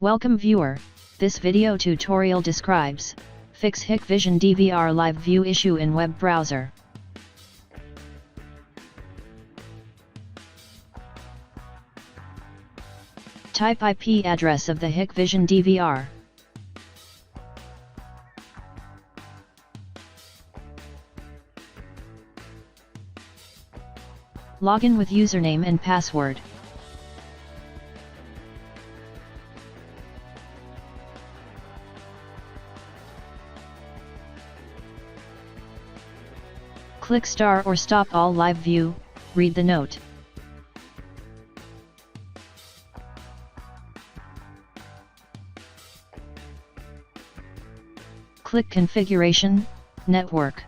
Welcome viewer, this video tutorial describes, fix Hikvision DVR live view issue in web browser. Type IP address of the Hikvision DVR. Login with username and password. Click Start or Stop All Live View, read the note. Click Configuration, Network.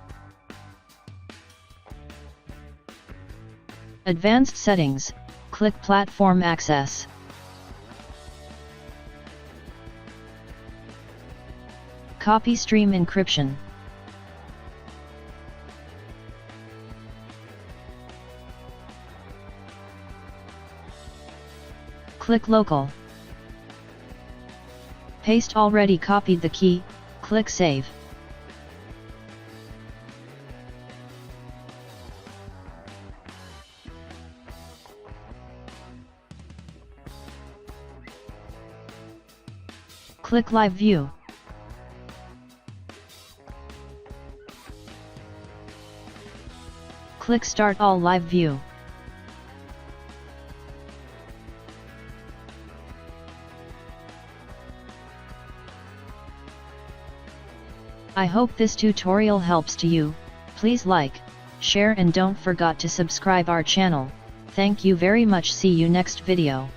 Advanced Settings, click Platform Access. Copy Stream Encryption. Click Local. Paste already copied the key, click Save. Click Live View. Click Start All Live View. I hope this tutorial helps to you. Please like, share and don't forget to subscribe our channel. Thank you very much. See you next video.